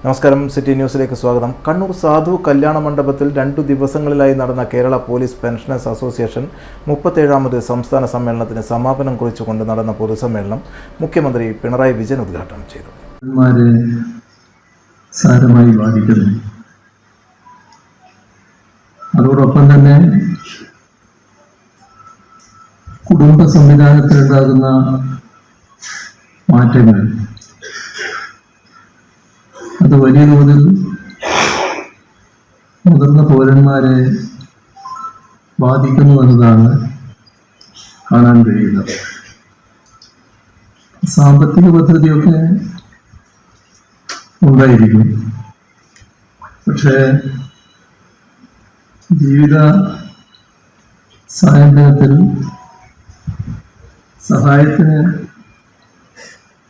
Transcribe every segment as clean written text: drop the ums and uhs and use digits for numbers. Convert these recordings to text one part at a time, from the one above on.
നമസ്കാരം, സിറ്റി ന്യൂസിലേക്ക് സ്വാഗതം. കണ്ണൂർ സാധു കല്യാണ മണ്ഡപത്തിൽ 2 ദിവസങ്ങളിലായി നടന്ന കേരള പോലീസ് പെൻഷനേഴ്സ് അസോസിയേഷൻ 37ാമത് സംസ്ഥാന സമ്മേളനത്തിന് സമാപനം കുറിച്ചുകൊണ്ട് നടന്ന പൊതുസമ്മേളനം മുഖ്യമന്ത്രി പിണറായി വിജയൻ ഉദ്ഘാടനം ചെയ്തു. സാരമായി ബാധിക്കുന്നു. അതോടൊപ്പം തന്നെ കുടുംബ സംവിധാനത്തിലുണ്ടാകുന്ന മാറ്റങ്ങൾ അത് വലിയ തോതിൽ മുതിർന്ന പൗരന്മാരെ ബാധിക്കുന്നു എന്നതാണ് കാണാൻ കഴിയുന്നത്. സാമ്പത്തിക ഭദ്രതയൊക്കെ ഉണ്ടായിരിക്കും, പക്ഷേ ജീവിത സായന്തനത്തിൽ സഹായത്തിന്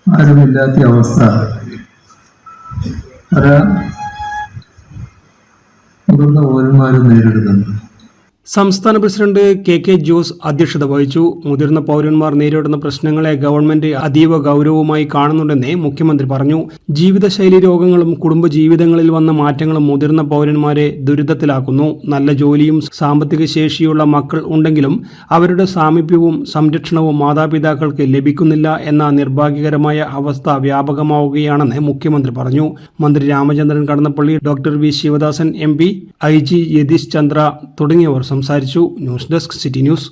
ആരുമില്ലാത്ത അവസ്ഥ പല മുതിർന്ന പൗരന്മാരും നേരിടുന്നുണ്ട്. സംസ്ഥാന പ്രസിഡന്റ് കെ ജോസ് അധ്യക്ഷത വഹിച്ചു. മുതിർന്ന പൗരന്മാർ നേരിടുന്ന പ്രശ്നങ്ങളെ ഗവൺമെന്റ് അതീവ ഗൗരവമായി കാണുന്നുണ്ടെന്ന് മുഖ്യമന്ത്രി പറഞ്ഞു. ജീവിതശൈലി രോഗങ്ങളും കുടുംബജീവിതങ്ങളിൽ വന്ന മാറ്റങ്ങളും മുതിർന്ന പൗരന്മാരെ ദുരിതത്തിലാക്കുന്നു. നല്ല ജോലിയും സാമ്പത്തിക ശേഷിയുള്ള മക്കൾ ഉണ്ടെങ്കിലും അവരുടെ സാമീപ്യവും സംരക്ഷണവും മാതാപിതാക്കൾക്ക് ലഭിക്കുന്നില്ല എന്ന നിർഭാഗ്യകരമായ അവസ്ഥ വ്യാപകമാവുകയാണെന്ന് മുഖ്യമന്ത്രി പറഞ്ഞു. മന്ത്രി Ramachandran Kadannappally, doctor V Sivadasan MP, IG Yathish Chandra തുടങ്ങിയവർ സംസാരിച്ചു. News desk, city news.